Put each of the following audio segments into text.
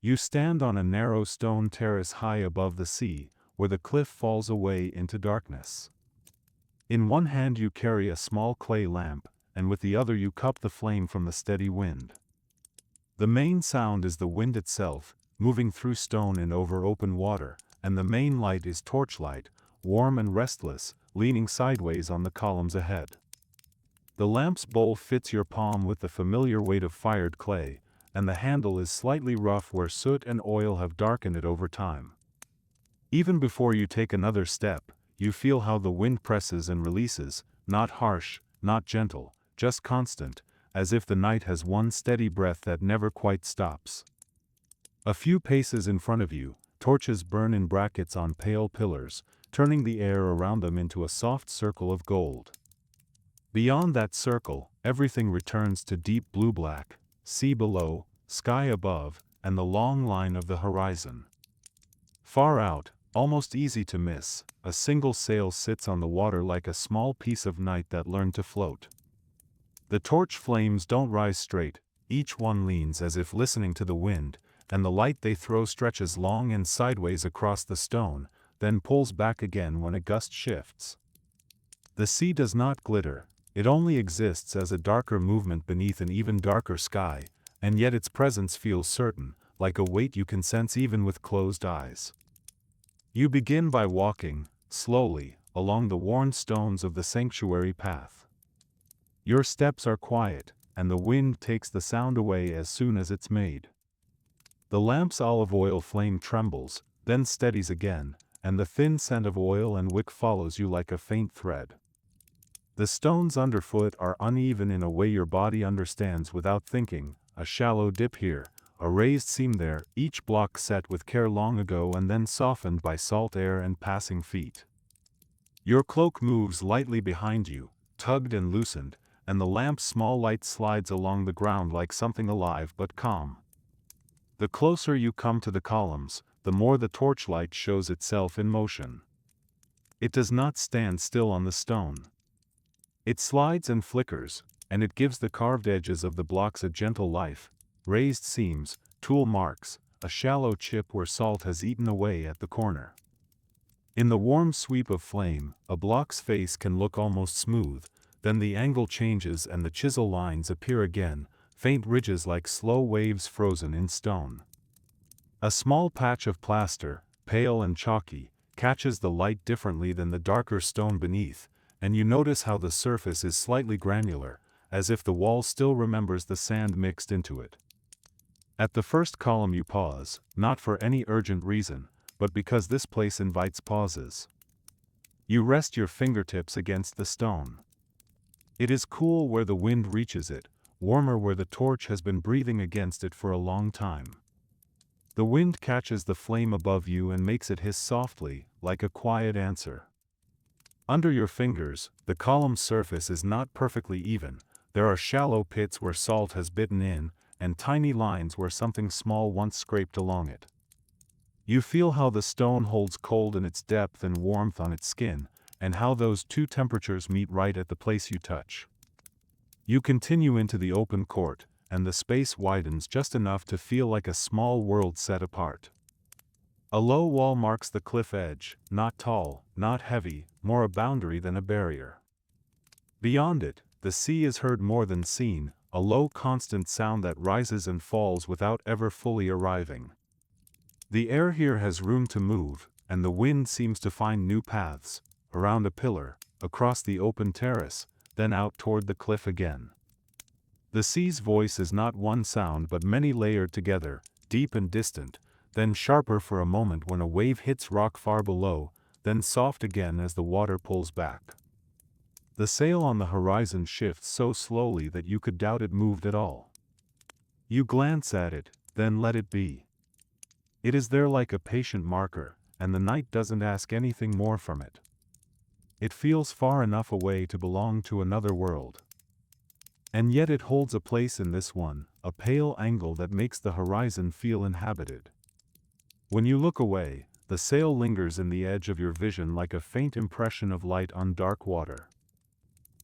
You stand on a narrow stone terrace high above the sea, where the cliff falls away into darkness. In one hand you carry a small clay lamp, and with the other you cup the flame from the steady wind. The main sound is the wind itself, moving through stone and over open water, and the main light is torchlight, warm and restless, leaning sideways on the columns ahead. The lamp's bowl fits your palm with the familiar weight of fired clay, and the handle is slightly rough where soot and oil have darkened it over time. Even before you take another step, you feel how the wind presses and releases, not harsh, not gentle, just constant, as if the night has one steady breath that never quite stops. A few paces in front of you, torches burn in brackets on pale pillars, turning the air around them into a soft circle of gold. Beyond that circle, everything returns to deep blue-black, sea below, sky above, and the long line of the horizon. Far out, almost easy to miss, a single sail sits on the water like a small piece of night that learned to float. The torch flames don't rise straight, each one leans as if listening to the wind, and the light they throw stretches long and sideways across the stone, then pulls back again when a gust shifts. The sea does not glitter, it only exists as a darker movement beneath an even darker sky, and yet its presence feels certain, like a weight you can sense even with closed eyes. You begin by walking, slowly, along the worn stones of the sanctuary path. Your steps are quiet, and the wind takes the sound away as soon as it's made. The lamp's olive oil flame trembles, then steadies again, and the thin scent of oil and wick follows you like a faint thread. The stones underfoot are uneven in a way your body understands without thinking, a shallow dip here, a raised seam there, each block set with care long ago and then softened by salt air and passing feet. Your cloak moves lightly behind you, tugged and loosened, and the lamp's small light slides along the ground like something alive but calm. The closer you come to the columns, the more the torchlight shows itself in motion. It does not stand still on the stone. It slides and flickers, and it gives the carved edges of the blocks a gentle life, raised seams, tool marks, a shallow chip where salt has eaten away at the corner. In the warm sweep of flame, a block's face can look almost smooth, then the angle changes and the chisel lines appear again, faint ridges like slow waves frozen in stone. A small patch of plaster, pale and chalky, catches the light differently than the darker stone beneath, and you notice how the surface is slightly granular, as if the wall still remembers the sand mixed into it. At the first column you pause, not for any urgent reason, but because this place invites pauses. You rest your fingertips against the stone. It is cool where the wind reaches it, warmer where the torch has been breathing against it for a long time. The wind catches the flame above you and makes it hiss softly, like a quiet answer. Under your fingers, the column's surface is not perfectly even, there are shallow pits where salt has bitten in, and tiny lines where something small once scraped along it. You feel how the stone holds cold in its depth and warmth on its skin, and how those two temperatures meet right at the place you touch. You continue into the open court, and the space widens just enough to feel like a small world set apart. A low wall marks the cliff edge, not tall, not heavy, more a boundary than a barrier. Beyond it, the sea is heard more than seen, a low constant sound that rises and falls without ever fully arriving. The air here has room to move, and the wind seems to find new paths, around a pillar, across the open terrace, then out toward the cliff again. The sea's voice is not one sound but many layered together, deep and distant, then sharper for a moment when a wave hits rock far below, then soft again as the water pulls back. The sail on the horizon shifts so slowly that you could doubt it moved at all. You glance at it, then let it be. It is there like a patient marker, and the night doesn't ask anything more from it. It feels far enough away to belong to another world. And yet it holds a place in this one, a pale angle that makes the horizon feel inhabited. When you look away, the sail lingers in the edge of your vision like a faint impression of light on dark water.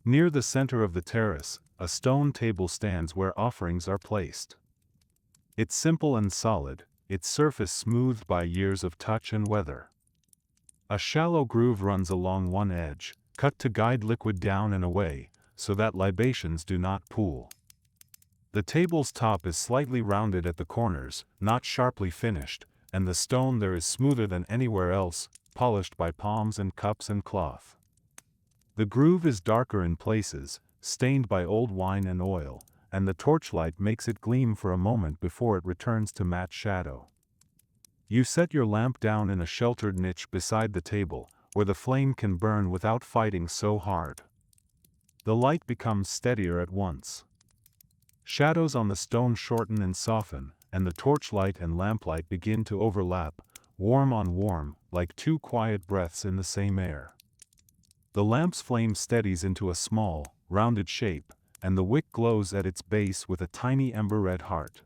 Near the center of the terrace, a stone table stands where offerings are placed. It's simple and solid, its surface smoothed by years of touch and weather. A shallow groove runs along one edge, cut to guide liquid down and away, so that libations do not pool. The table's top is slightly rounded at the corners, not sharply finished, and the stone there is smoother than anywhere else, polished by palms and cups and cloth. The groove is darker in places, stained by old wine and oil, and the torchlight makes it gleam for a moment before it returns to matte shadow. You set your lamp down in a sheltered niche beside the table, where the flame can burn without fighting so hard. The light becomes steadier at once. Shadows on the stone shorten and soften, and the torchlight and lamplight begin to overlap, warm on warm, like two quiet breaths in the same air. The lamp's flame steadies into a small, rounded shape, and the wick glows at its base with a tiny ember-red heart.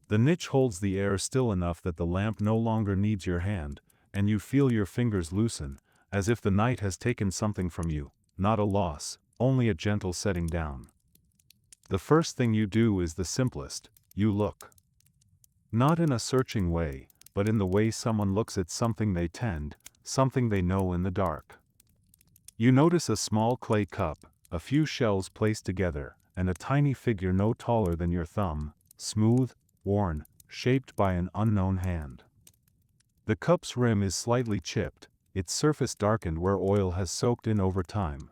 The niche holds the air still enough that the lamp no longer needs your hand, and you feel your fingers loosen, as if the night has taken something from you, not a loss, only a gentle setting down. The first thing you do is the simplest: you look. Not in a searching way, but in the way someone looks at something they tend, something they know in the dark. You notice a small clay cup, a few shells placed together, and a tiny figure no taller than your thumb, smooth, worn, shaped by an unknown hand. The cup's rim is slightly chipped, its surface darkened where oil has soaked in over time.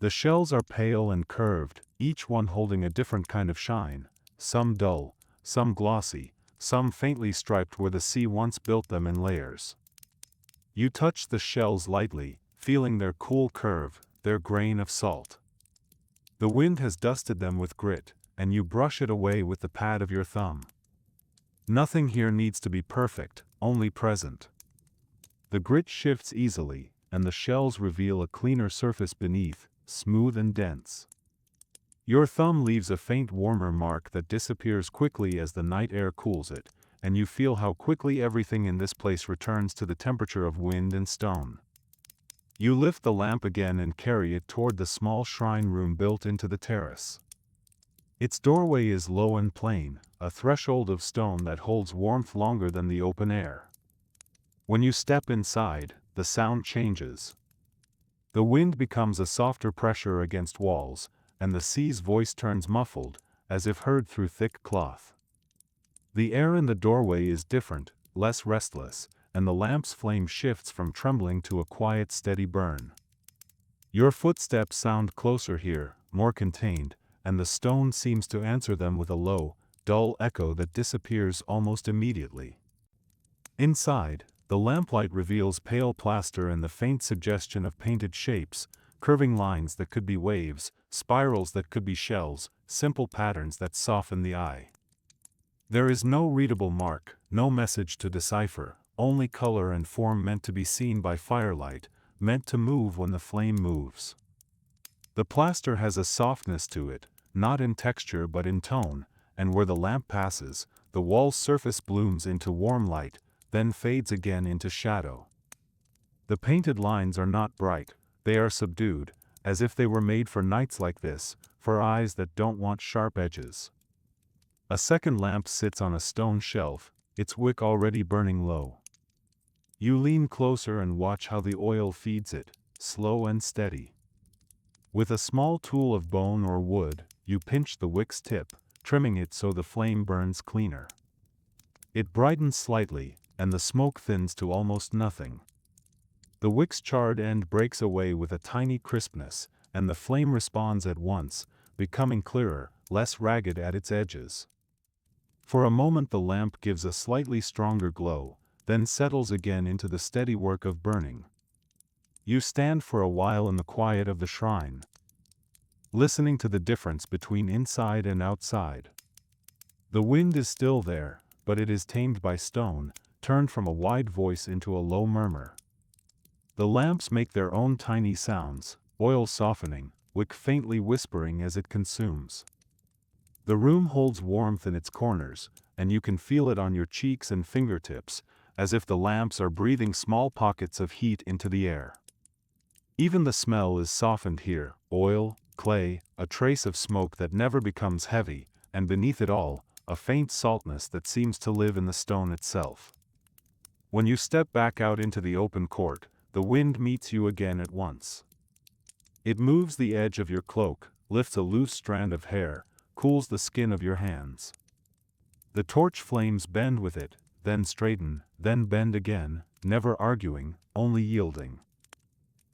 The shells are pale and curved, each one holding a different kind of shine, some dull, some glossy, some faintly striped where the sea once built them in layers. You touch the shells lightly, feeling their cool curve, their grain of salt. The wind has dusted them with grit, and you brush it away with the pad of your thumb. Nothing here needs to be perfect, only present. The grit shifts easily, and the shells reveal a cleaner surface beneath, smooth and dense. Your thumb leaves a faint warmer mark that disappears quickly as the night air cools it, and you feel how quickly everything in this place returns to the temperature of wind and stone. You lift the lamp again and carry it toward the small shrine room built into the terrace. Its doorway is low and plain, a threshold of stone that holds warmth longer than the open air. When you step inside, the sound changes. The wind becomes a softer pressure against walls, and the sea's voice turns muffled, as if heard through thick cloth. The air in the doorway is different, less restless, and the lamp's flame shifts from trembling to a quiet, steady burn. Your footsteps sound closer here, more contained, and the stone seems to answer them with a low, dull echo that disappears almost immediately. Inside, the lamplight reveals pale plaster and the faint suggestion of painted shapes, curving lines that could be waves, spirals that could be shells, simple patterns that soften the eye. There is no readable mark, no message to decipher, only color and form meant to be seen by firelight, meant to move when the flame moves. The plaster has a softness to it, not in texture but in tone, and where the lamp passes, the wall's surface blooms into warm light, then fades again into shadow. The painted lines are not bright, they are subdued, as if they were made for nights like this, for eyes that don't want sharp edges. A second lamp sits on a stone shelf, its wick already burning low. You lean closer and watch how the oil feeds it, slow and steady. With a small tool of bone or wood, you pinch the wick's tip, trimming it so the flame burns cleaner. It brightens slightly, and the smoke thins to almost nothing. The wick's charred end breaks away with a tiny crispness, and the flame responds at once, becoming clearer, less ragged at its edges. For a moment the lamp gives a slightly stronger glow, then settles again into the steady work of burning. You stand for a while in the quiet of the shrine, listening to the difference between inside and outside. The wind is still there, but it is tamed by stone, turned from a wide voice into a low murmur. The lamps make their own tiny sounds, oil softening, wick faintly whispering as it consumes. The room holds warmth in its corners, and you can feel it on your cheeks and fingertips, as if the lamps are breathing small pockets of heat into the air. Even the smell is softened here, oil, clay, a trace of smoke that never becomes heavy, and beneath it all, a faint saltness that seems to live in the stone itself. When you step back out into the open court, the wind meets you again at once. It moves the edge of your cloak, lifts a loose strand of hair, cools the skin of your hands. The torch flames bend with it, then straighten, then bend again, never arguing, only yielding.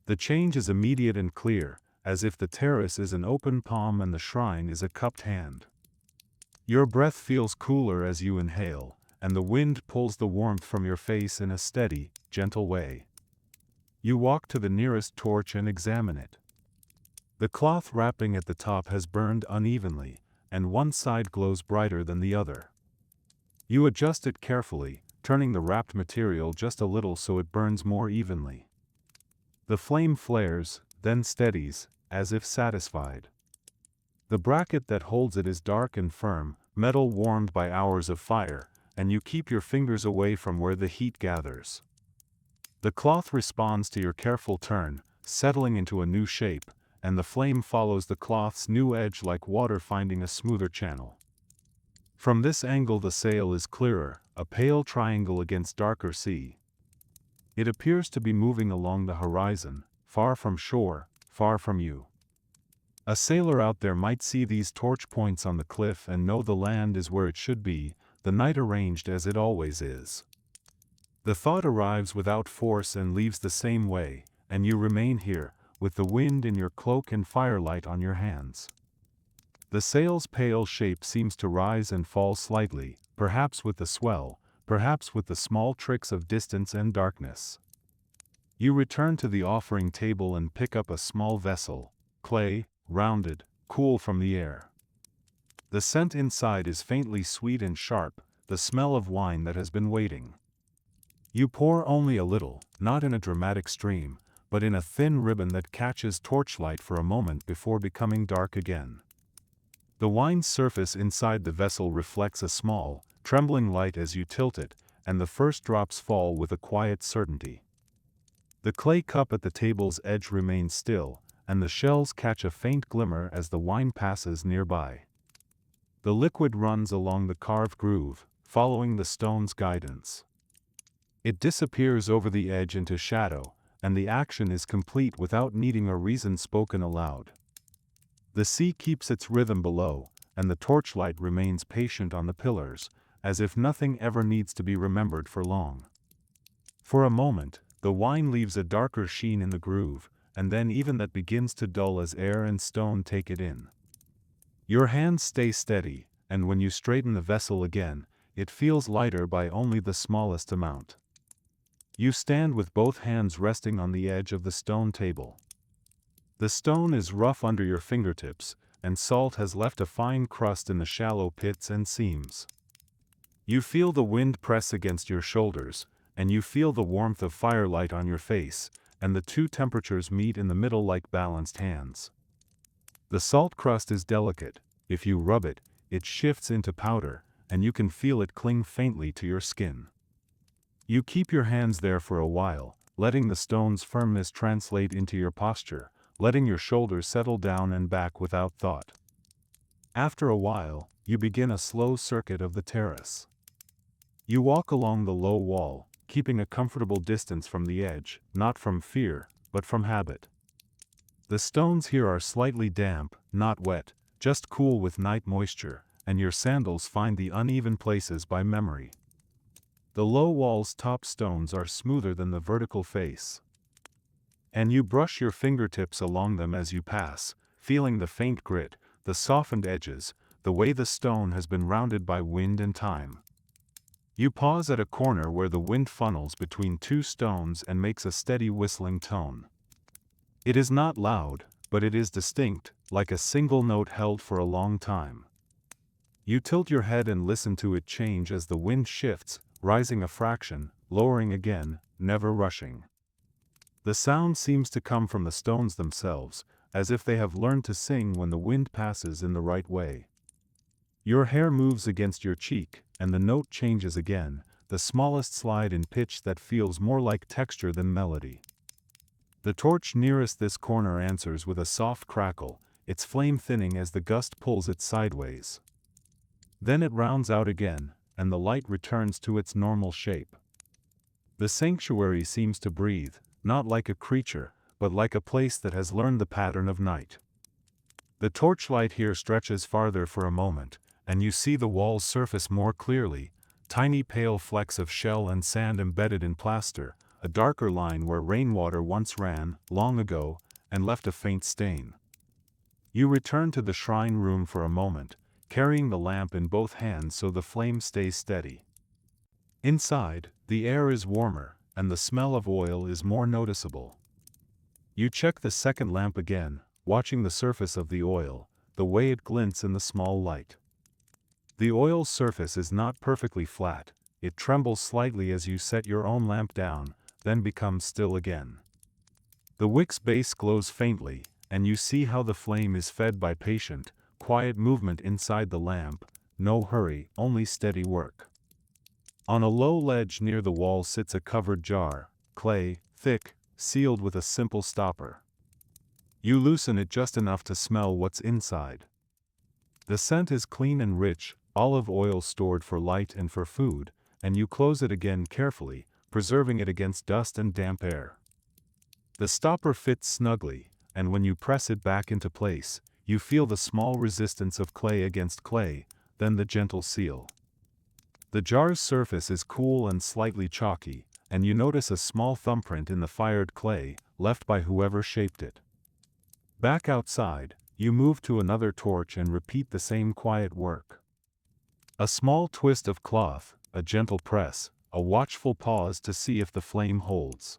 The change is immediate and clear, as if the terrace is an open palm and the shrine is a cupped hand. Your breath feels cooler as you inhale, and the wind pulls the warmth from your face in a steady, gentle way. You walk to the nearest torch and examine it. The cloth wrapping at the top has burned unevenly, and one side glows brighter than the other. You adjust it carefully, turning the wrapped material just a little so it burns more evenly. The flame flares, then steadies, as if satisfied. The bracket that holds it is dark and firm, metal warmed by hours of fire, and you keep your fingers away from where the heat gathers. The cloth responds to your careful turn, settling into a new shape, and the flame follows the cloth's new edge like water finding a smoother channel. From this angle the sail is clearer, a pale triangle against darker sea. It appears to be moving along the horizon, far from shore, far from you. A sailor out there might see these torch points on the cliff and know the land is where it should be, the night arranged as it always is. The thought arrives without force and leaves the same way, and you remain here, with the wind in your cloak and firelight on your hands. The sail's pale shape seems to rise and fall slightly, perhaps with the swell, perhaps with the small tricks of distance and darkness. You return to the offering table and pick up a small vessel, clay, rounded, cool from the air. The scent inside is faintly sweet and sharp, the smell of wine that has been waiting. You pour only a little, not in a dramatic stream, but in a thin ribbon that catches torchlight for a moment before becoming dark again. The wine's surface inside the vessel reflects a small, trembling light as you tilt it, and the first drops fall with a quiet certainty. The clay cup at the table's edge remains still, and the shells catch a faint glimmer as the wine passes nearby. The liquid runs along the carved groove, following the stone's guidance. It disappears over the edge into shadow, and the action is complete without needing a reason spoken aloud. The sea keeps its rhythm below, and the torchlight remains patient on the pillars, as if nothing ever needs to be remembered for long. For a moment, the wine leaves a darker sheen in the groove, and then even that begins to dull as air and stone take it in. Your hands stay steady, and when you straighten the vessel again, it feels lighter by only the smallest amount. You stand with both hands resting on the edge of the stone table. The stone is rough under your fingertips, and salt has left a fine crust in the shallow pits and seams. You feel the wind press against your shoulders, and you feel the warmth of firelight on your face, and the two temperatures meet in the middle like balanced hands. The salt crust is delicate. If you rub it, it shifts into powder, and you can feel it cling faintly to your skin. You keep your hands there for a while, letting the stone's firmness translate into your posture, letting your shoulders settle down and back without thought. After a while, you begin a slow circuit of the terrace. You walk along the low wall, keeping a comfortable distance from the edge, not from fear, but from habit. The stones here are slightly damp, not wet, just cool with night moisture, and your sandals find the uneven places by memory. The low wall's top stones are smoother than the vertical face, and you brush your fingertips along them as you pass, feeling the faint grit, the softened edges, the way the stone has been rounded by wind and time. You pause at a corner where the wind funnels between two stones and makes a steady whistling tone. It is not loud, but it is distinct, like a single note held for a long time. You tilt your head and listen to it change as the wind shifts, rising a fraction, lowering again, never rushing. The sound seems to come from the stones themselves, as if they have learned to sing when the wind passes in the right way. Your hair moves against your cheek, and the note changes again, the smallest slide in pitch that feels more like texture than melody. The torch nearest this corner answers with a soft crackle, its flame thinning as the gust pulls it sideways. Then it rounds out again, and the light returns to its normal shape. The sanctuary seems to breathe, not like a creature, but like a place that has learned the pattern of night. The torchlight here stretches farther for a moment, and you see the wall's surface more clearly, tiny pale flecks of shell and sand embedded in plaster, a darker line where rainwater once ran, long ago, and left a faint stain. You return to the shrine room for a moment, carrying the lamp in both hands so the flame stays steady. Inside, the air is warmer, and the smell of oil is more noticeable. You check the second lamp again, watching the surface of the oil, the way it glints in the small light. The oil's surface is not perfectly flat, it trembles slightly as you set your own lamp down, then becomes still again. The wick's base glows faintly, and you see how the flame is fed by patient, quiet movement inside the lamp, no hurry, only steady work. On a low ledge near the wall sits a covered jar, clay, thick, sealed with a simple stopper. You loosen it just enough to smell what's inside. The scent is clean and rich, olive oil stored for light and for food, and you close it again carefully, preserving it against dust and damp air. The stopper fits snugly, and when you press it back into place, you feel the small resistance of clay against clay, then the gentle seal. The jar's surface is cool and slightly chalky, and you notice a small thumbprint in the fired clay, left by whoever shaped it. Back outside, you move to another torch and repeat the same quiet work. A small twist of cloth, a gentle press, a watchful pause to see if the flame holds.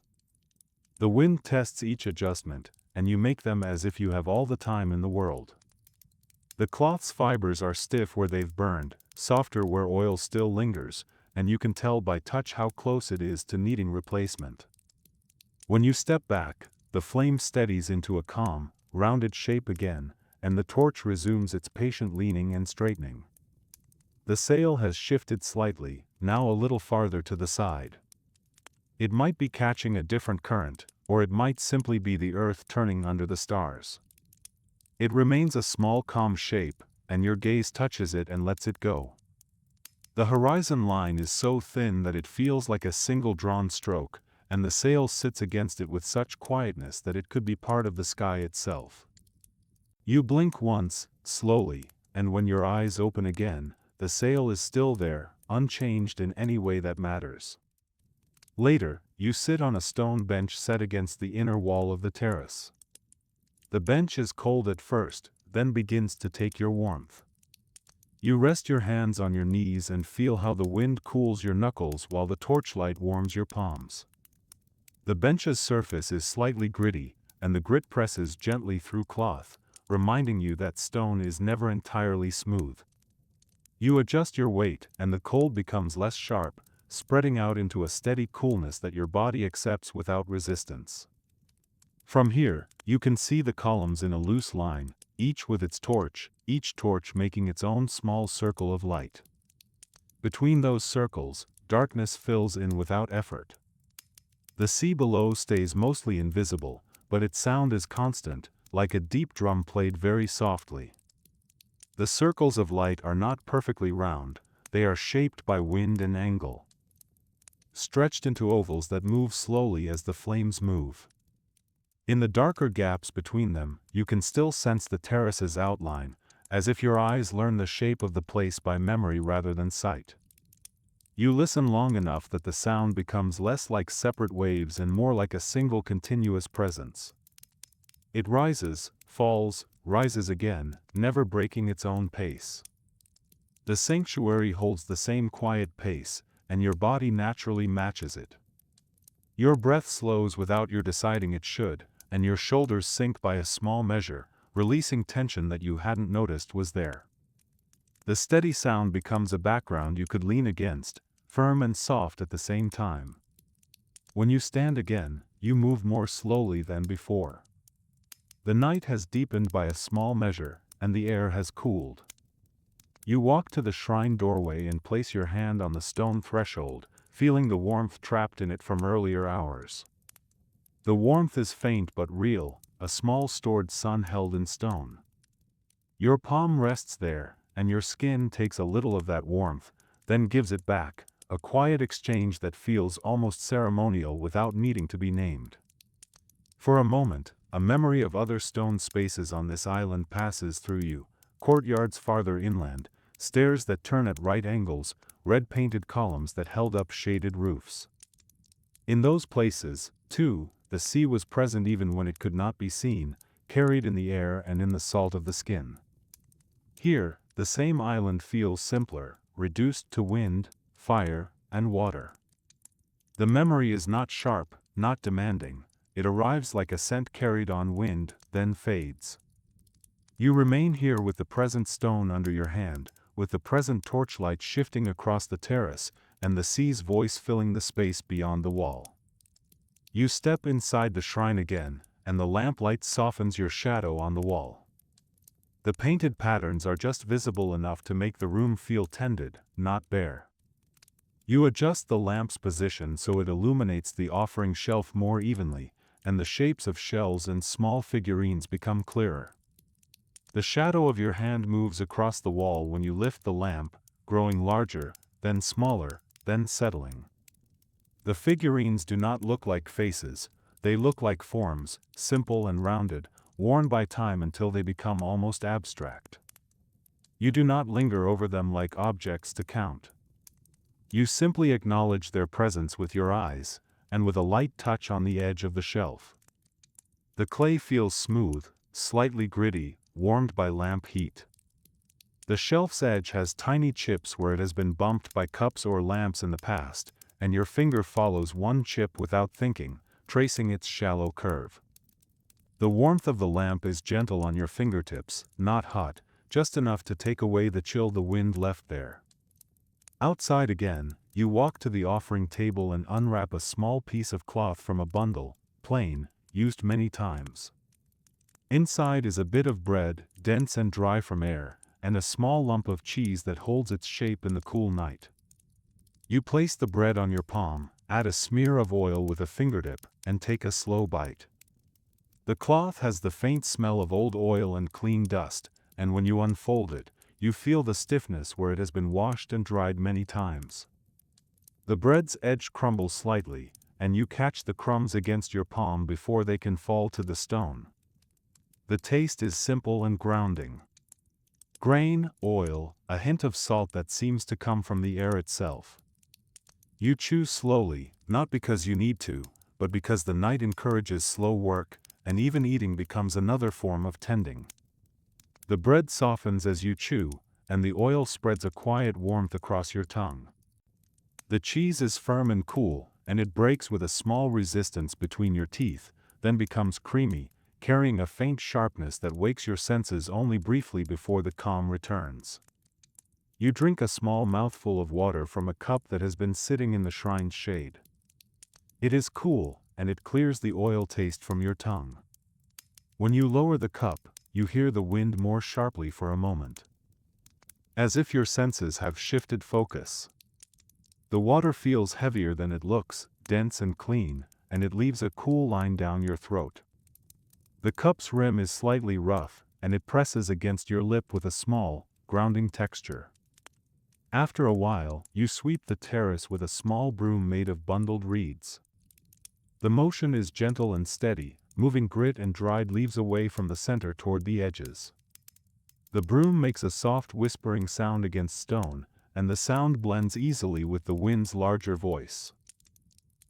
The wind tests each adjustment, and you make them as if you have all the time in the world. The cloth's fibers are stiff where they've burned, softer where oil still lingers, and you can tell by touch how close it is to needing replacement. When you step back, the flame steadies into a calm, rounded shape again, and the torch resumes its patient leaning and straightening. The sail has shifted slightly, now a little farther to the side. It might be catching a different current, or it might simply be the earth turning under the stars. It remains a small calm shape, and your gaze touches it and lets it go. The horizon line is so thin that it feels like a single drawn stroke, and the sail sits against it with such quietness that it could be part of the sky itself. You blink once, slowly, and when your eyes open again, the sail is still there, unchanged in any way that matters. Later, you sit on a stone bench set against the inner wall of the terrace. The bench is cold at first, then begins to take your warmth. You rest your hands on your knees and feel how the wind cools your knuckles while the torchlight warms your palms. The bench's surface is slightly gritty, and the grit presses gently through cloth, reminding you that stone is never entirely smooth. You adjust your weight, and the cold becomes less sharp, spreading out into a steady coolness that your body accepts without resistance. From here, you can see the columns in a loose line, each with its torch, each torch making its own small circle of light. Between those circles, darkness fills in without effort. The sea below stays mostly invisible, but its sound is constant, like a deep drum played very softly. The circles of light are not perfectly round, they are shaped by wind and angle, stretched into ovals that move slowly as the flames move. In the darker gaps between them, you can still sense the terrace's outline, as if your eyes learn the shape of the place by memory rather than sight. You listen long enough that the sound becomes less like separate waves and more like a single continuous presence. It rises, falls, rises again, never breaking its own pace. The sanctuary holds the same quiet pace, and your body naturally matches it. Your breath slows without your deciding it should, and your shoulders sink by a small measure, releasing tension that you hadn't noticed was there. The steady sound becomes a background you could lean against, firm and soft at the same time. When you stand again, you move more slowly than before. The night has deepened by a small measure, and the air has cooled. You walk to the shrine doorway and place your hand on the stone threshold, feeling the warmth trapped in it from earlier hours. The warmth is faint but real, a small stored sun held in stone. Your palm rests there, and your skin takes a little of that warmth, then gives it back, a quiet exchange that feels almost ceremonial without needing to be named. For a moment, a memory of other stone spaces on this island passes through you, courtyards farther inland, stairs that turn at right angles, red-painted columns that held up shaded roofs. In those places, too, the sea was present even when it could not be seen, carried in the air and in the salt of the skin. Here, the same island feels simpler, reduced to wind, fire, and water. The memory is not sharp, not demanding. It arrives like a scent carried on wind, then fades. You remain here with the present stone under your hand, with the present torchlight shifting across the terrace, and the sea's voice filling the space beyond the wall. You step inside the shrine again, and the lamplight softens your shadow on the wall. The painted patterns are just visible enough to make the room feel tended, not bare. You adjust the lamp's position so it illuminates the offering shelf more evenly, and the shapes of shells and small figurines become clearer. The shadow of your hand moves across the wall when you lift the lamp, growing larger, then smaller, then settling. The figurines do not look like faces, they look like forms, simple and rounded, worn by time until they become almost abstract. You do not linger over them like objects to count. You simply acknowledge their presence with your eyes, and with a light touch on the edge of the shelf. The clay feels smooth, slightly gritty, warmed by lamp heat. The shelf's edge has tiny chips where it has been bumped by cups or lamps in the past, and your finger follows one chip without thinking, tracing its shallow curve. The warmth of the lamp is gentle on your fingertips, not hot, just enough to take away the chill the wind left there. Outside again, you walk to the offering table and unwrap a small piece of cloth from a bundle, plain, used many times. Inside is a bit of bread, dense and dry from air, and a small lump of cheese that holds its shape in the cool night. You place the bread on your palm, add a smear of oil with a fingertip, and take a slow bite. The cloth has the faint smell of old oil and clean dust, and when you unfold it, you feel the stiffness where it has been washed and dried many times. The bread's edge crumbles slightly, and you catch the crumbs against your palm before they can fall to the stone. The taste is simple and grounding. Grain, oil, a hint of salt that seems to come from the air itself. You chew slowly, not because you need to, but because the night encourages slow work, and even eating becomes another form of tending. The bread softens as you chew, and the oil spreads a quiet warmth across your tongue. The cheese is firm and cool, and it breaks with a small resistance between your teeth, then becomes creamy, carrying a faint sharpness that wakes your senses only briefly before the calm returns. You drink a small mouthful of water from a cup that has been sitting in the shrine's shade. It is cool, and it clears the oil taste from your tongue. When you lower the cup, you hear the wind more sharply for a moment. As if your senses have shifted focus. The water feels heavier than it looks, dense and clean, and it leaves a cool line down your throat. The cup's rim is slightly rough, and it presses against your lip with a small, grounding texture. After a while, you sweep the terrace with a small broom made of bundled reeds. The motion is gentle and steady, moving grit and dried leaves away from the center toward the edges. The broom makes a soft whispering sound against stone, and the sound blends easily with the wind's larger voice.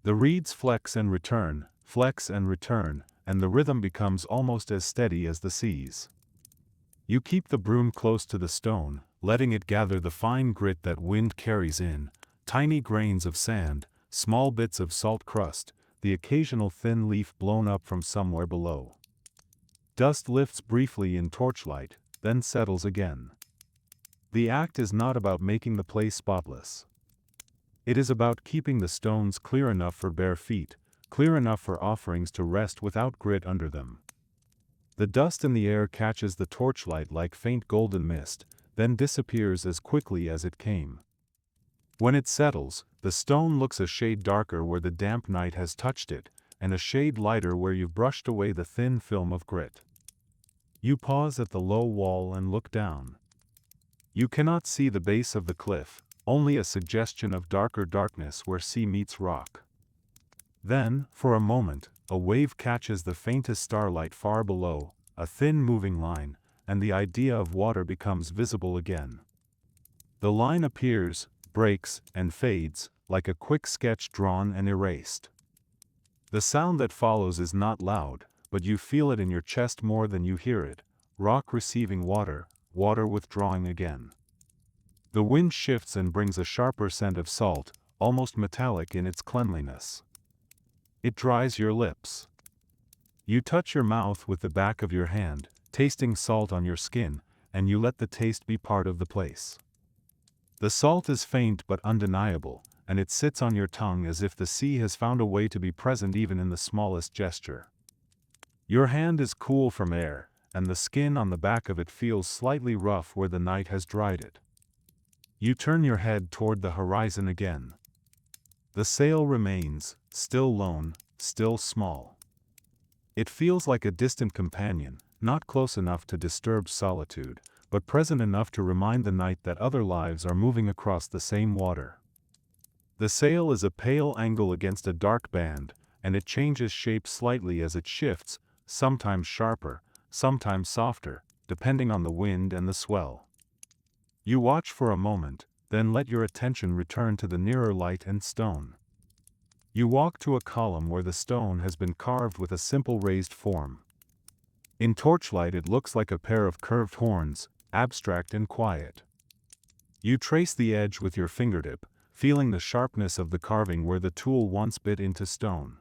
The reeds flex and return, and the rhythm becomes almost as steady as the sea's. You keep the broom close to the stone, letting it gather the fine grit that wind carries in, tiny grains of sand, small bits of salt crust, the occasional thin leaf blown up from somewhere below. Dust lifts briefly in torchlight, then settles again. The act is not about making the place spotless. It is about keeping the stones clear enough for bare feet, clear enough for offerings to rest without grit under them. The dust in the air catches the torchlight like faint golden mist, then disappears as quickly as it came. When it settles, the stone looks a shade darker where the damp night has touched it, and a shade lighter where you've brushed away the thin film of grit. You pause at the low wall and look down. You cannot see the base of the cliff, only a suggestion of darker darkness where sea meets rock. Then, for a moment, a wave catches the faintest starlight far below, a thin moving line, and the idea of water becomes visible again. The line appears, breaks, and fades, like a quick sketch drawn and erased. The sound that follows is not loud, but you feel it in your chest more than you hear it, rock receiving water, water withdrawing again. The wind shifts and brings a sharper scent of salt, almost metallic in its cleanliness. It dries your lips. You touch your mouth with the back of your hand, tasting salt on your skin, and you let the taste be part of the place. The salt is faint but undeniable, and it sits on your tongue as if the sea has found a way to be present even in the smallest gesture. Your hand is cool from air, and the skin on the back of it feels slightly rough where the night has dried it. You turn your head toward the horizon again. The sail remains, still lone, still small. It feels like a distant companion, not close enough to disturb solitude, but present enough to remind the night that other lives are moving across the same water. The sail is a pale angle against a dark band, and it changes shape slightly as it shifts, sometimes sharper, sometimes softer, depending on the wind and the swell. You watch for a moment, then let your attention return to the nearer light and stone. You walk to a column where the stone has been carved with a simple raised form. In torchlight it looks like a pair of curved horns, abstract and quiet. You trace the edge with your fingertip, feeling the sharpness of the carving where the tool once bit into stone.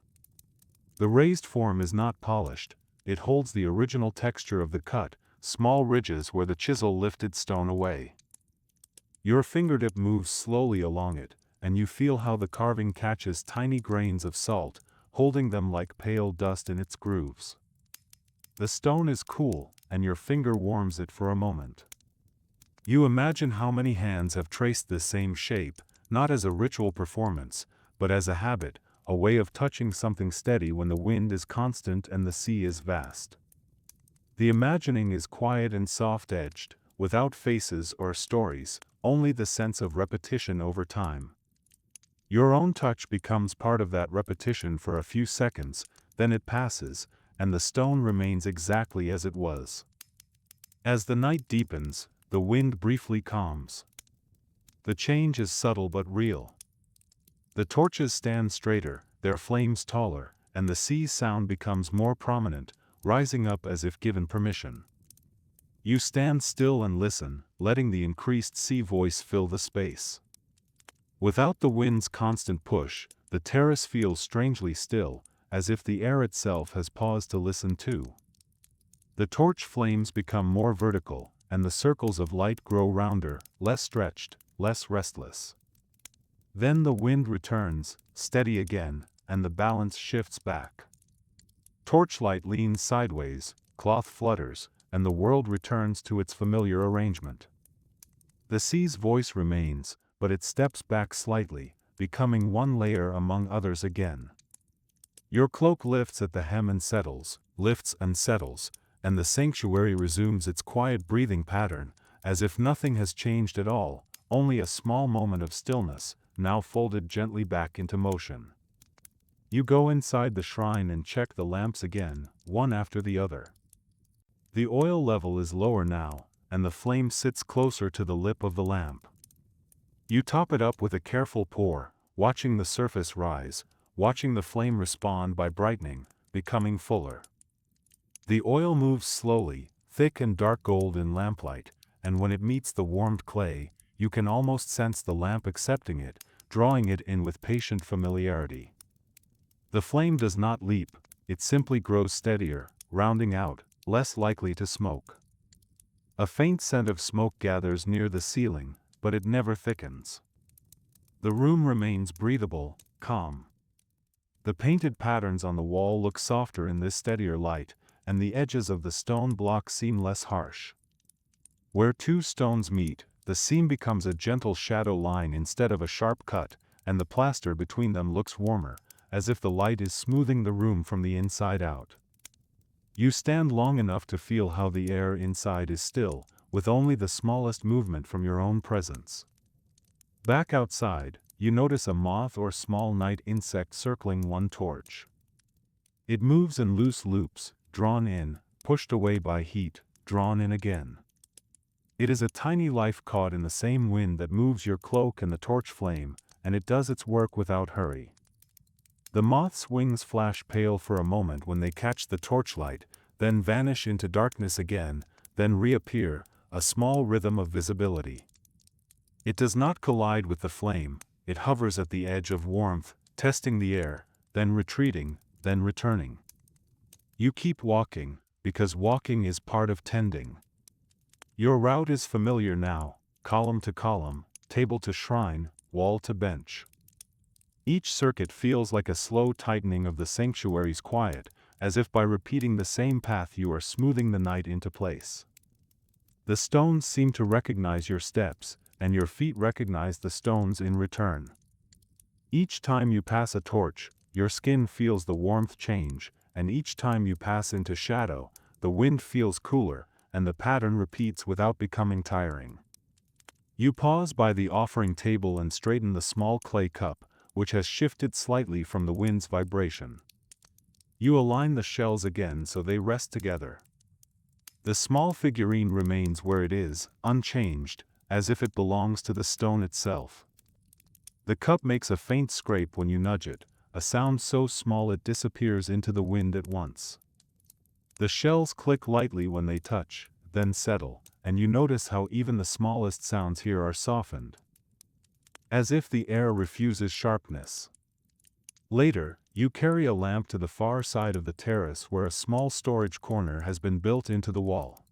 The raised form is not polished, it holds the original texture of the cut, small ridges where the chisel lifted stone away. Your fingertip moves slowly along it, and you feel how the carving catches tiny grains of salt, holding them like pale dust in its grooves. The stone is cool, and your finger warms it for a moment. You imagine how many hands have traced this same shape, not as a ritual performance, but as a habit, a way of touching something steady when the wind is constant and the sea is vast. The imagining is quiet and soft-edged, without faces or stories, only the sense of repetition over time. Your own touch becomes part of that repetition for a few seconds, then it passes, and the stone remains exactly as it was. As the night deepens, the wind briefly calms. The change is subtle but real. The torches stand straighter, their flames taller, and the sea's sound becomes more prominent, rising up as if given permission. You stand still and listen, letting the increased sea voice fill the space. Without the wind's constant push, the terrace feels strangely still, as if the air itself has paused to listen too. The torch flames become more vertical, and the circles of light grow rounder, less stretched, less restless. Then the wind returns, steady again, and the balance shifts back. Torchlight leans sideways, cloth flutters, and the world returns to its familiar arrangement. The sea's voice remains, but it steps back slightly, becoming one layer among others again. Your cloak lifts at the hem and settles, lifts and settles, and the sanctuary resumes its quiet breathing pattern, as if nothing has changed at all, only a small moment of stillness, now folded gently back into motion. You go inside the shrine and check the lamps again, one after the other. The oil level is lower now, and the flame sits closer to the lip of the lamp. You top it up with a careful pour, watching the surface rise, watching the flame respond by brightening, becoming fuller. The oil moves slowly, thick and dark gold in lamplight, and when it meets the warmed clay, you can almost sense the lamp accepting it, drawing it in with patient familiarity. The flame does not leap, it simply grows steadier, rounding out, less likely to smoke. A faint scent of smoke gathers near the ceiling, but it never thickens. The room remains breathable, calm. The painted patterns on the wall look softer in this steadier light, and the edges of the stone block seem less harsh. Where two stones meet, the seam becomes a gentle shadow line instead of a sharp cut, and the plaster between them looks warmer, as if the light is smoothing the room from the inside out. You stand long enough to feel how the air inside is still, with only the smallest movement from your own presence. Back outside, you notice a moth or small night insect circling one torch. It moves in loose loops, drawn in, pushed away by heat, drawn in again. It is a tiny life caught in the same wind that moves your cloak and the torch flame, and it does its work without hurry. The moth's wings flash pale for a moment when they catch the torchlight, then vanish into darkness again, then reappear, a small rhythm of visibility. It does not collide with the flame, it hovers at the edge of warmth, testing the air, then retreating, then returning. You keep walking, because walking is part of tending. Your route is familiar now, column to column, table to shrine, wall to bench. Each circuit feels like a slow tightening of the sanctuary's quiet, as if by repeating the same path you are smoothing the night into place. The stones seem to recognize your steps, and your feet recognize the stones in return. Each time you pass a torch, your skin feels the warmth change, and each time you pass into shadow, the wind feels cooler, and the pattern repeats without becoming tiring. You pause by the offering table and straighten the small clay cup, which has shifted slightly from the wind's vibration. You align the shells again so they rest together. The small figurine remains where it is, unchanged, as if it belongs to the stone itself. The cup makes a faint scrape when you nudge it, a sound so small it disappears into the wind at once. The shells click lightly when they touch, then settle, and you notice how even the smallest sounds here are softened. As if the air refuses sharpness. Later, you carry a lamp to the far side of the terrace where a small storage corner has been built into the wall.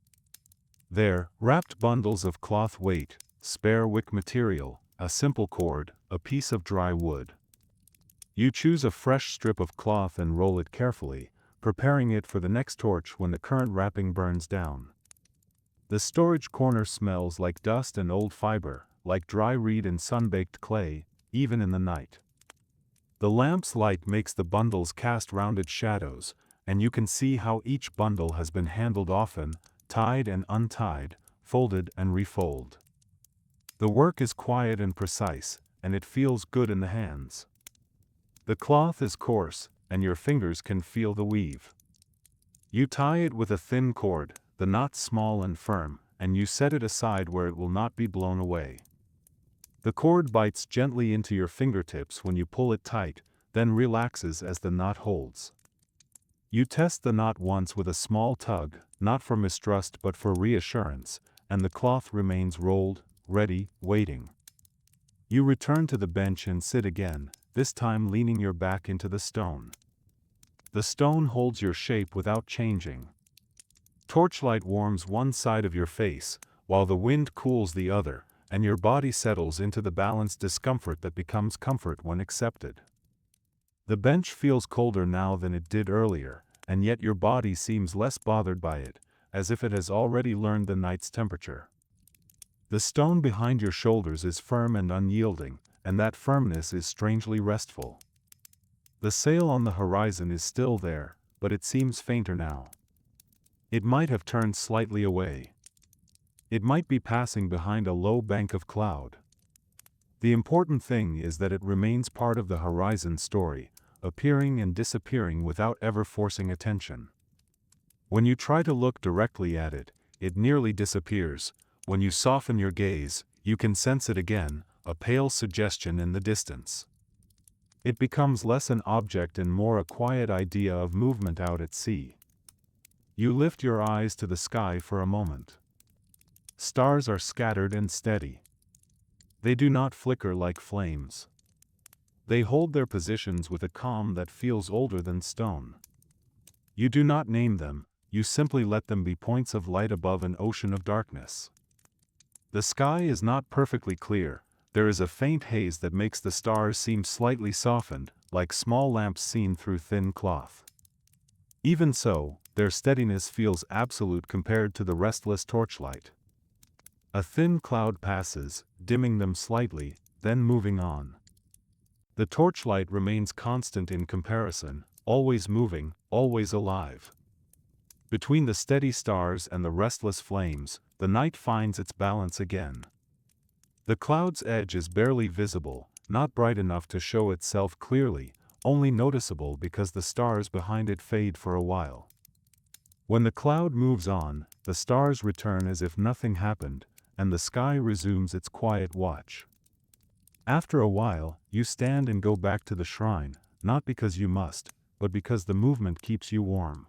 There, wrapped bundles of cloth wait, spare wick material, a simple cord, a piece of dry wood. You choose a fresh strip of cloth and roll it carefully, preparing it for the next torch when the current wrapping burns down. The storage corner smells like dust and old fiber, like dry reed and sun-baked clay, even in the night. The lamp's light makes the bundles cast rounded shadows, and you can see how each bundle has been handled often, tied and untied, folded and refolded. The work is quiet and precise, and it feels good in the hands. The cloth is coarse, and your fingers can feel the weave. You tie it with a thin cord, the knot small and firm, and you set it aside where it will not be blown away. The cord bites gently into your fingertips when you pull it tight, then relaxes as the knot holds. You test the knot once with a small tug, not for mistrust but for reassurance, and the cloth remains rolled, ready, waiting. You return to the bench and sit again, this time leaning your back into the stone. The stone holds your shape without changing. Torchlight warms one side of your face, while the wind cools the other, and your body settles into the balanced discomfort that becomes comfort when accepted. The bench feels colder now than it did earlier, and yet your body seems less bothered by it, as if it has already learned the night's temperature. The stone behind your shoulders is firm and unyielding, and that firmness is strangely restful. The sail on the horizon is still there, but it seems fainter now. It might have turned slightly away. It might be passing behind a low bank of cloud. The important thing is that it remains part of the horizon story, appearing and disappearing without ever forcing attention. When you try to look directly at it, it nearly disappears. When you soften your gaze, you can sense it again, a pale suggestion in the distance. It becomes less an object and more a quiet idea of movement out at sea. You lift your eyes to the sky for a moment. Stars are scattered and steady. They do not flicker like flames. They hold their positions with a calm that feels older than stone. You do not name them, you simply let them be points of light above an ocean of darkness. The sky is not perfectly clear, there is a faint haze that makes the stars seem slightly softened, like small lamps seen through thin cloth. Even so, their steadiness feels absolute compared to the restless torchlight. A thin cloud passes, dimming them slightly, then moving on. The torchlight remains constant in comparison, always moving, always alive. Between the steady stars and the restless flames, the night finds its balance again. The cloud's edge is barely visible, not bright enough to show itself clearly, only noticeable because the stars behind it fade for a while. When the cloud moves on, the stars return as if nothing happened, and the sky resumes its quiet watch. After a while, you stand and go back to the shrine, not because you must, but because the movement keeps you warm.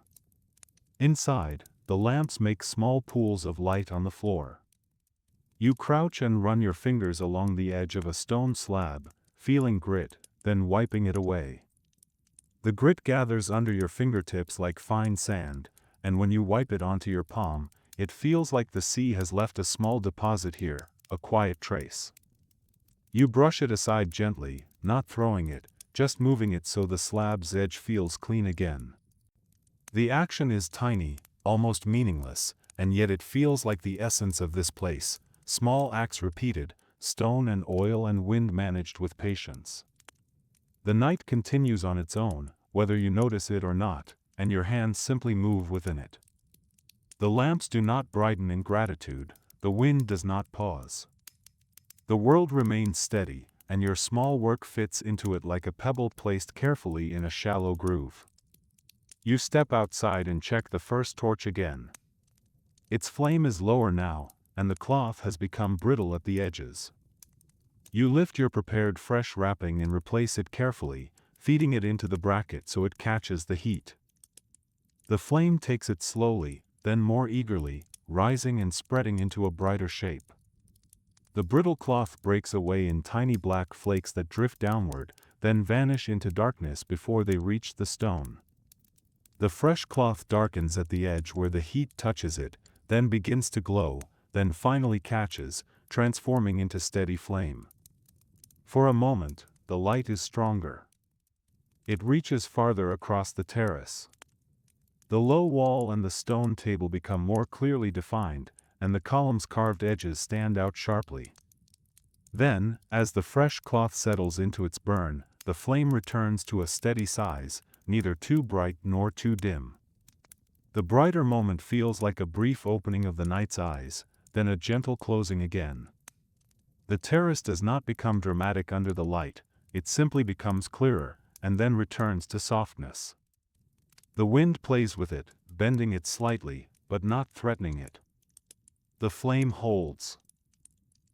Inside, the lamps make small pools of light on the floor. You crouch and run your fingers along the edge of a stone slab, feeling grit, then wiping it away. The grit gathers under your fingertips like fine sand, and when you wipe it onto your palm, it feels like the sea has left a small deposit here, a quiet trace. You brush it aside gently, not throwing it, just moving it so the slab's edge feels clean again. The action is tiny, almost meaningless, and yet it feels like the essence of this place, small acts repeated, stone and oil and wind managed with patience. The night continues on its own, whether you notice it or not, and your hands simply move within it. The lamps do not brighten in gratitude, the wind does not pause. The world remains steady, and your small work fits into it like a pebble placed carefully in a shallow groove. You step outside and check the first torch again. Its flame is lower now, and the cloth has become brittle at the edges. You lift your prepared fresh wrapping and replace it carefully, feeding it into the bracket so it catches the heat. The flame takes it slowly, then more eagerly, rising and spreading into a brighter shape. The brittle cloth breaks away in tiny black flakes that drift downward, then vanish into darkness before they reach the stone. The fresh cloth darkens at the edge where the heat touches it, then begins to glow, then finally catches, transforming into steady flame. For a moment, the light is stronger. It reaches farther across the terrace. The low wall and the stone table become more clearly defined, and the column's carved edges stand out sharply. Then, as the fresh cloth settles into its burn, the flame returns to a steady size, neither too bright nor too dim. The brighter moment feels like a brief opening of the night's eyes, then a gentle closing again. The terrace does not become dramatic under the light, it simply becomes clearer, and then returns to softness. The wind plays with it, bending it slightly, but not threatening it. The flame holds.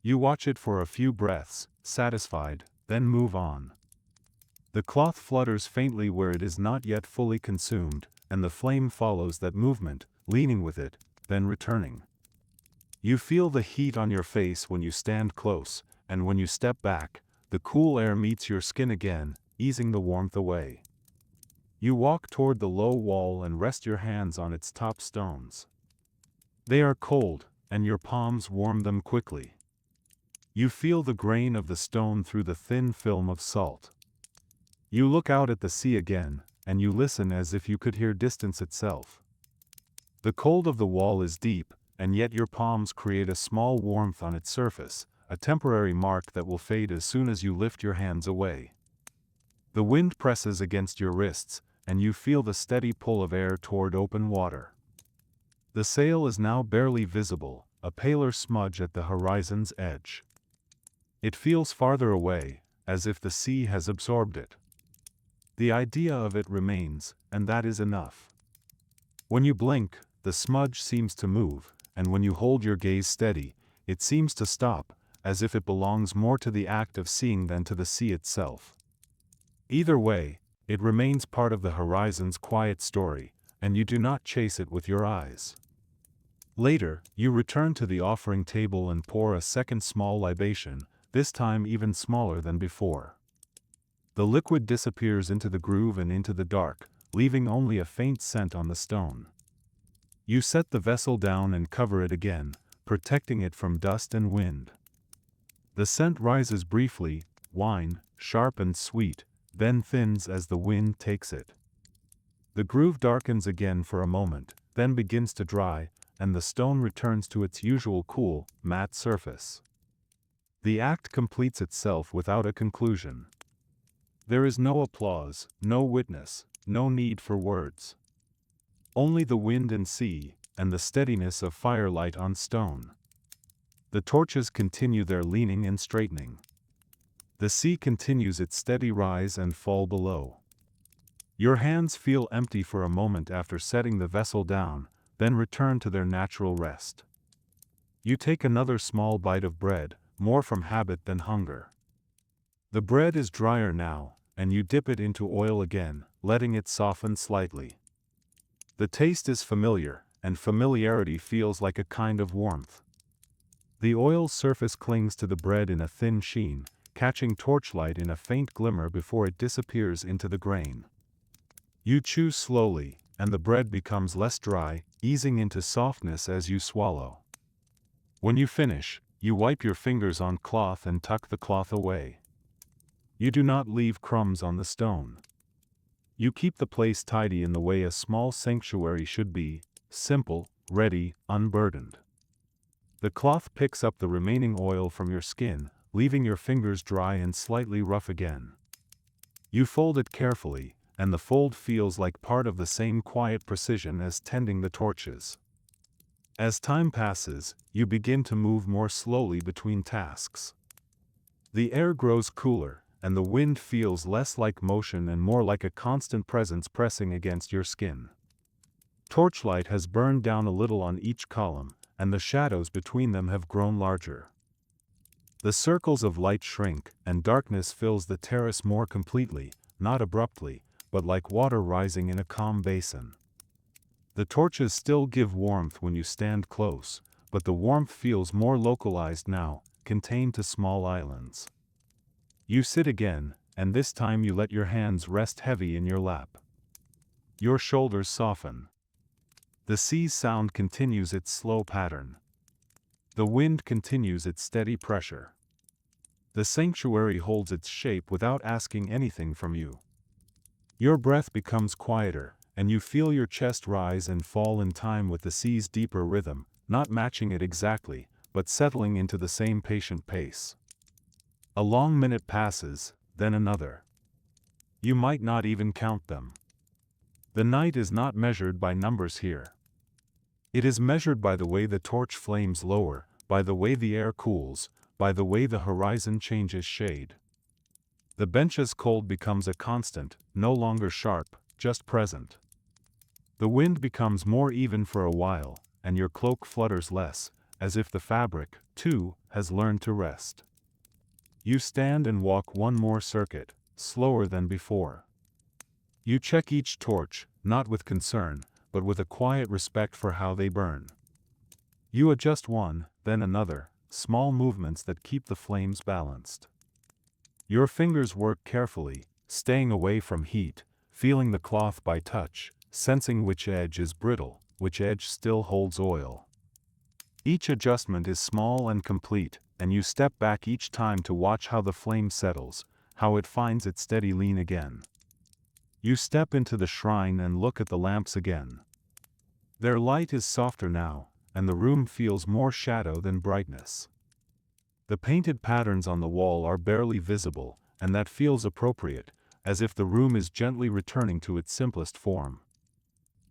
You watch it for a few breaths, satisfied, then move on. The cloth flutters faintly where it is not yet fully consumed, and the flame follows that movement, leaning with it, then returning. You feel the heat on your face when you stand close, and when you step back, the cool air meets your skin again, easing the warmth away. You walk toward the low wall and rest your hands on its top stones. They are cold, and your palms warm them quickly. You feel the grain of the stone through the thin film of salt. You look out at the sea again, and you listen as if you could hear distance itself. The cold of the wall is deep, and yet your palms create a small warmth on its surface, a temporary mark that will fade as soon as you lift your hands away. The wind presses against your wrists, and you feel the steady pull of air toward open water. The sail is now barely visible, a paler smudge at the horizon's edge. It feels farther away, as if the sea has absorbed it. The idea of it remains, and that is enough. When you blink, the smudge seems to move, and when you hold your gaze steady, it seems to stop, as if it belongs more to the act of seeing than to the sea itself. Either way, it remains part of the horizon's quiet story, and you do not chase it with your eyes. Later, you return to the offering table and pour a second small libation, this time even smaller than before. The liquid disappears into the groove and into the dark, leaving only a faint scent on the stone. You set the vessel down and cover it again, protecting it from dust and wind. The scent rises briefly, wine, sharp and sweet, then thins as the wind takes it. The groove darkens again for a moment, then begins to dry, and the stone returns to its usual cool, matte surface. The act completes itself without a conclusion. There is no applause, no witness, no need for words. Only the wind and sea, and the steadiness of firelight on stone. The torches continue their leaning and straightening. The sea continues its steady rise and fall below. Your hands feel empty for a moment after setting the vessel down, then return to their natural rest. You take another small bite of bread, more from habit than hunger. The bread is drier now, and you dip it into oil again, letting it soften slightly. The taste is familiar, and familiarity feels like a kind of warmth. The oil's surface clings to the bread in a thin sheen, catching torchlight in a faint glimmer before it disappears into the grain. You chew slowly, and the bread becomes less dry, easing into softness as you swallow. When you finish, you wipe your fingers on cloth and tuck the cloth away. You do not leave crumbs on the stone. You keep the place tidy in the way a small sanctuary should be, simple, ready, unburdened. The cloth picks up the remaining oil from your skin, leaving your fingers dry and slightly rough again. You fold it carefully, and the fold feels like part of the same quiet precision as tending the torches. As time passes, you begin to move more slowly between tasks. The air grows cooler, and the wind feels less like motion and more like a constant presence pressing against your skin. Torchlight has burned down a little on each column, and the shadows between them have grown larger. The circles of light shrink, and darkness fills the terrace more completely, not abruptly, but like water rising in a calm basin. The torches still give warmth when you stand close, but the warmth feels more localized now, contained to small islands. You sit again, and this time you let your hands rest heavy in your lap. Your shoulders soften. The sea's sound continues its slow pattern. The wind continues its steady pressure. The sanctuary holds its shape without asking anything from you. Your breath becomes quieter, and you feel your chest rise and fall in time with the sea's deeper rhythm, not matching it exactly, but settling into the same patient pace. A long minute passes, then another. You might not even count them. The night is not measured by numbers here. It is measured by the way the torch flames lower, by the way the air cools, by the way the horizon changes shade. The bench's cold becomes a constant, no longer sharp, just present. The wind becomes more even for a while, and your cloak flutters less, as if the fabric, too, has learned to rest. You stand and walk one more circuit, slower than before. You check each torch, not with concern, but with a quiet respect for how they burn. You adjust one, then another, small movements that keep the flames balanced. Your fingers work carefully, staying away from heat, feeling the cloth by touch, sensing which edge is brittle, which edge still holds oil. Each adjustment is small and complete, and you step back each time to watch how the flame settles, how it finds its steady lean again. You step into the shrine and look at the lamps again. Their light is softer now, and the room feels more shadow than brightness. The painted patterns on the wall are barely visible, and that feels appropriate, as if the room is gently returning to its simplest form.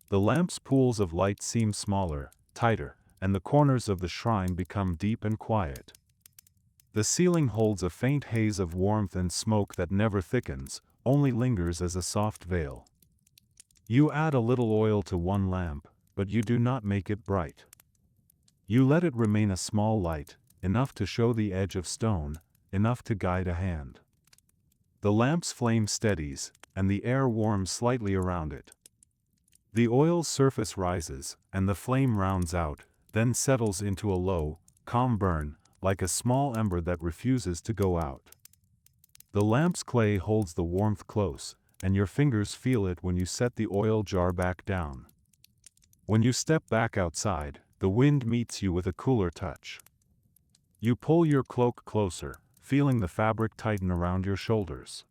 The lamp's pools of light seem smaller, tighter, and the corners of the shrine become deep and quiet. The ceiling holds a faint haze of warmth and smoke that never thickens, only lingers as a soft veil. You add a little oil to one lamp, but you do not make it bright. You let it remain a small light, enough to show the edge of stone, enough to guide a hand. The lamp's flame steadies, and the air warms slightly around it. The oil's surface rises, and the flame rounds out, then settles into a low, calm burn, like a small ember that refuses to go out. The lamp's clay holds the warmth close, and your fingers feel it when you set the oil jar back down. When you step back outside, the wind meets you with a cooler touch. You pull your cloak closer, feeling the fabric tighten around your shoulders.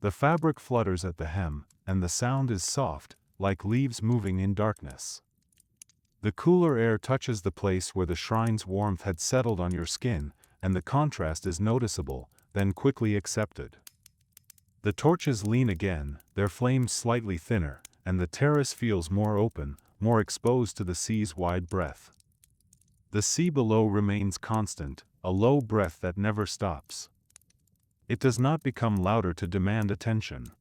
The fabric flutters at the hem, and the sound is soft, like leaves moving in darkness. The cooler air touches the place where the shrine's warmth had settled on your skin, and the contrast is noticeable, then quickly accepted. The torches lean again, their flames slightly thinner, and the terrace feels more open, more exposed to the sea's wide breadth. The sea below remains constant, a low breath that never stops. It does not become louder to demand attention.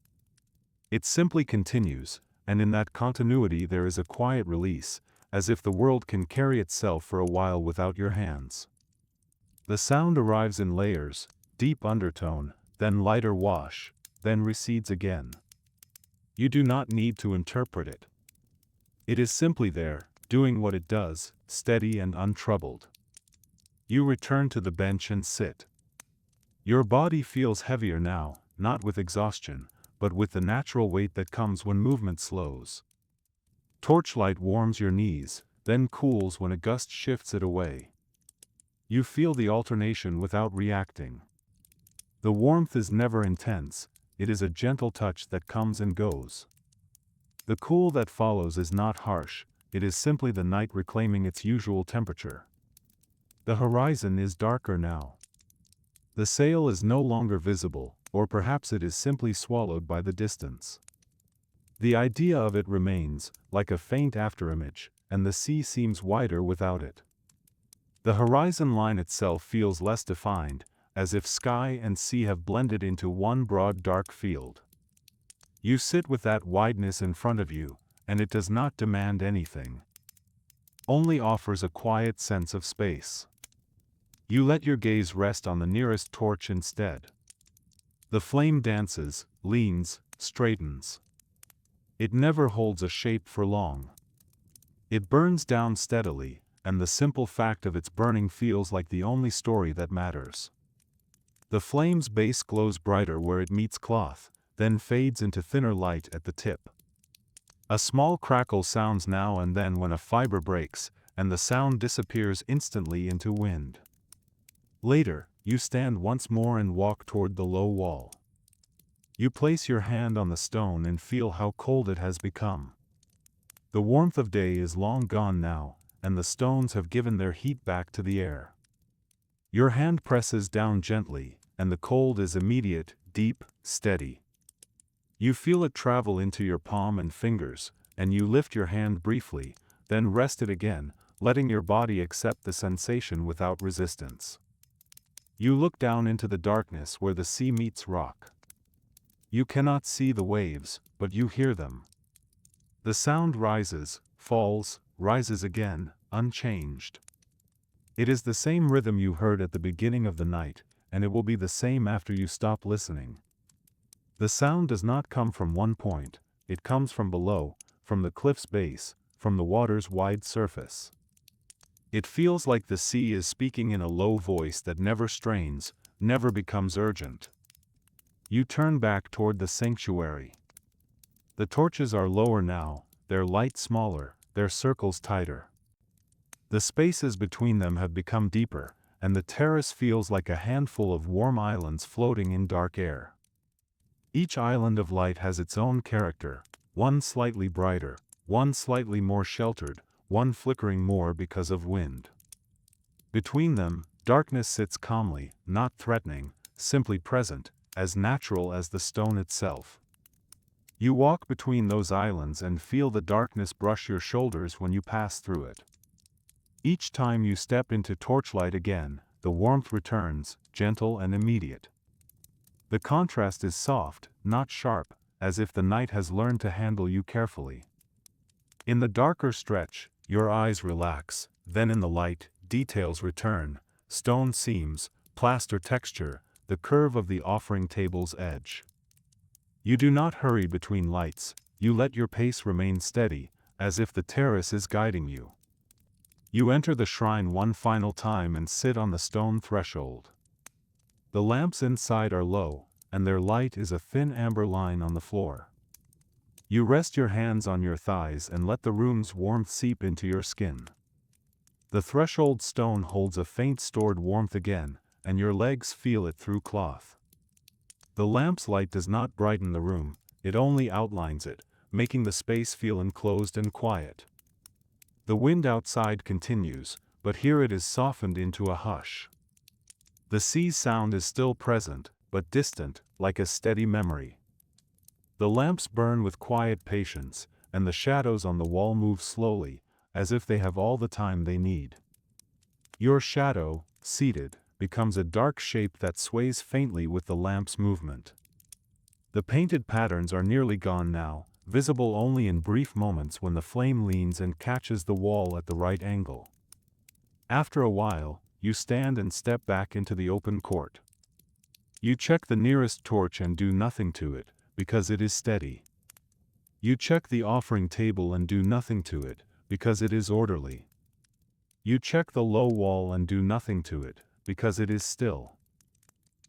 It simply continues, and in that continuity there is a quiet release, as if the world can carry itself for a while without your hands. The sound arrives in layers, deep undertone, then lighter wash, then recedes again. You do not need to interpret it. It is simply there, doing what it does, steady and untroubled. You return to the bench and sit. Your body feels heavier now, not with exhaustion, but with the natural weight that comes when movement slows. Torchlight warms your knees, then cools when a gust shifts it away. You feel the alternation without reacting. The warmth is never intense, it is a gentle touch that comes and goes. The cool that follows is not harsh, it is simply the night reclaiming its usual temperature. The horizon is darker now. The sail is no longer visible, or perhaps it is simply swallowed by the distance. The idea of it remains, like a faint afterimage, and the sea seems wider without it. The horizon line itself feels less defined, as if sky and sea have blended into one broad dark field. You sit with that wideness in front of you, and it does not demand anything. Only offers a quiet sense of space. You let your gaze rest on the nearest torch instead. The flame dances, leans, straightens. It never holds a shape for long. It burns down steadily, and the simple fact of its burning feels like the only story that matters. The flame's base glows brighter where it meets cloth, then fades into thinner light at the tip. A small crackle sounds now and then when a fiber breaks, and the sound disappears instantly into wind. Later, you stand once more and walk toward the low wall. You place your hand on the stone and feel how cold it has become. The warmth of day is long gone now, and the stones have given their heat back to the air. Your hand presses down gently, and the cold is immediate, deep, steady. You feel it travel into your palm and fingers, and you lift your hand briefly, then rest it again, letting your body accept the sensation without resistance. You look down into the darkness where the sea meets rock. You cannot see the waves, but you hear them. The sound rises, falls, rises again, unchanged. It is the same rhythm you heard at the beginning of the night, and it will be the same after you stop listening. The sound does not come from one point, it comes from below, from the cliff's base, from the water's wide surface. It feels like the sea is speaking in a low voice that never strains, never becomes urgent. You turn back toward the sanctuary. The torches are lower now, their light smaller, their circles tighter. The spaces between them have become deeper, and the terrace feels like a handful of warm islands floating in dark air. Each island of light has its own character, one slightly brighter, one slightly more sheltered, one flickering more because of wind. Between them, darkness sits calmly, not threatening, simply present, as natural as the stone itself. You walk between those islands and feel the darkness brush your shoulders when you pass through it. Each time you step into torchlight again, the warmth returns, gentle and immediate. The contrast is soft, not sharp, as if the night has learned to handle you carefully. In the darker stretch, your eyes relax, then in the light, details return, stone seams, plaster texture, the curve of the offering table's edge. You do not hurry between lights, you let your pace remain steady, as if the terrace is guiding you. You enter the shrine one final time and sit on the stone threshold. The lamps inside are low, and their light is a thin amber line on the floor. You rest your hands on your thighs and let the room's warmth seep into your skin. The threshold stone holds a faint stored warmth again, and your legs feel it through cloth. The lamp's light does not brighten the room, it only outlines it, making the space feel enclosed and quiet. The wind outside continues, but here it is softened into a hush. The sea's sound is still present, but distant, like a steady memory. The lamps burn with quiet patience, and the shadows on the wall move slowly, as if they have all the time they need. Your shadow, seated, becomes a dark shape that sways faintly with the lamp's movement. The painted patterns are nearly gone now, visible only in brief moments when the flame leans and catches the wall at the right angle. After a while, you stand and step back into the open court. You check the nearest torch and do nothing to it, because it is steady. You check the offering table and do nothing to it, because it is orderly. You check the low wall and do nothing to it, because it is still.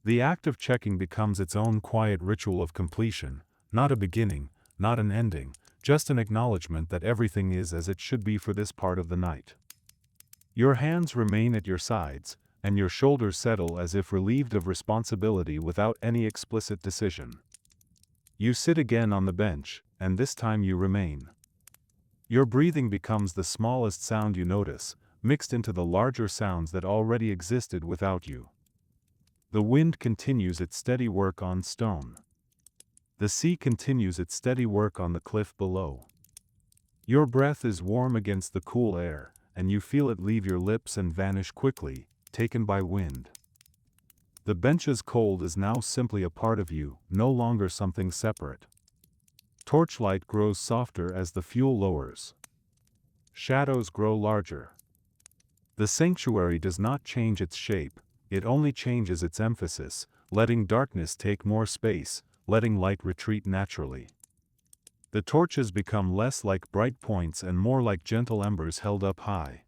The act of checking becomes its own quiet ritual of completion, not a beginning, not an ending, just an acknowledgement that everything is as it should be for this part of the night. Your hands remain at your sides, and your shoulders settle as if relieved of responsibility without any explicit decision. You sit again on the bench, and this time you remain. Your breathing becomes the smallest sound you notice, mixed into the larger sounds that already existed without you. The wind continues its steady work on stone. The sea continues its steady work on the cliff below. Your breath is warm against the cool air, and you feel it leave your lips and vanish quickly, taken by wind. The bench's cold is now simply a part of you, no longer something separate. Torchlight grows softer as the fuel lowers. Shadows grow larger. The sanctuary does not change its shape, it only changes its emphasis, letting darkness take more space, letting light retreat naturally. The torches become less like bright points and more like gentle embers held up high.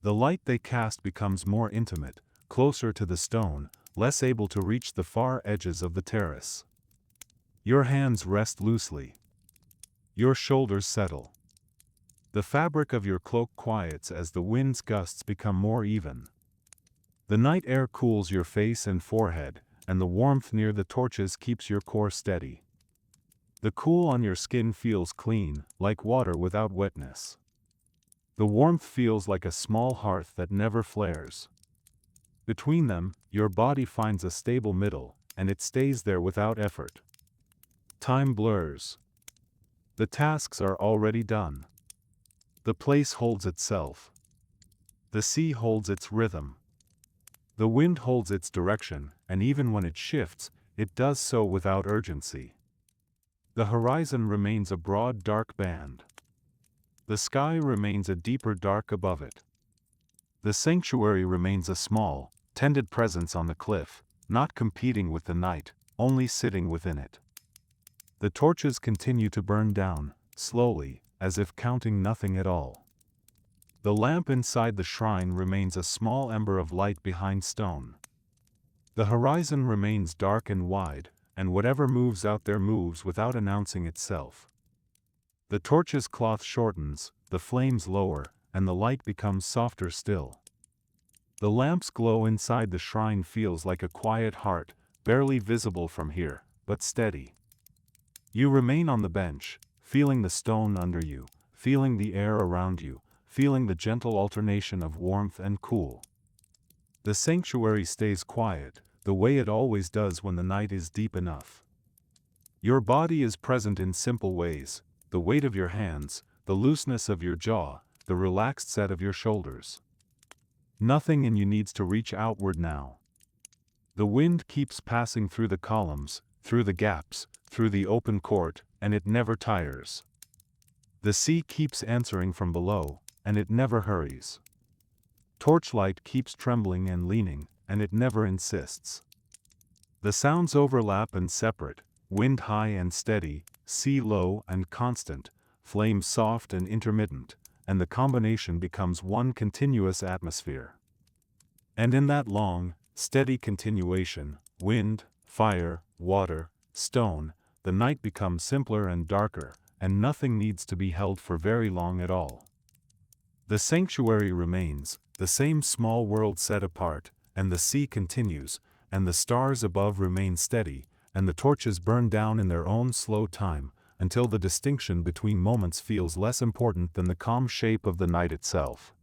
The light they cast becomes more intimate, closer to the stone, less able to reach the far edges of the terrace. Your hands rest loosely. Your shoulders settle. The fabric of your cloak quiets as the wind's gusts become more even. The night air cools your face and forehead, and the warmth near the torches keeps your core steady. The cool on your skin feels clean, like water without wetness. The warmth feels like a small hearth that never flares. Between them, your body finds a stable middle, and it stays there without effort. Time blurs. The tasks are already done. The place holds itself. The sea holds its rhythm. The wind holds its direction, and even when it shifts, it does so without urgency. The horizon remains a broad dark band. The sky remains a deeper dark above it. The sanctuary remains a small, tended presence on the cliff, not competing with the night, only sitting within it. The torches continue to burn down, slowly, as if counting nothing at all. The lamp inside the shrine remains a small ember of light behind stone. The horizon remains dark and wide, and whatever moves out there moves without announcing itself. The torch's cloth shortens, the flames lower, and the light becomes softer still. The lamp's glow inside the shrine feels like a quiet heart, barely visible from here, but steady. You remain on the bench, feeling the stone under you, feeling the air around you, feeling the gentle alternation of warmth and cool. The sanctuary stays quiet, the way it always does when the night is deep enough. Your body is present in simple ways, the weight of your hands, the looseness of your jaw, the relaxed set of your shoulders. Nothing in you needs to reach outward now. The wind keeps passing through the columns, through the gaps, through the open court, and it never tires. The sea keeps answering from below, and it never hurries. Torchlight keeps trembling and leaning, and it never insists. The sounds overlap and separate, wind high and steady, sea low and constant, flame soft and intermittent, and the combination becomes one continuous atmosphere. And in that long, steady continuation, wind, fire, water, stone, the night becomes simpler and darker, and nothing needs to be held for very long at all. The sanctuary remains, the same small world set apart, and the sea continues, and the stars above remain steady, and the torches burn down in their own slow time, until the distinction between moments feels less important than the calm shape of the night itself.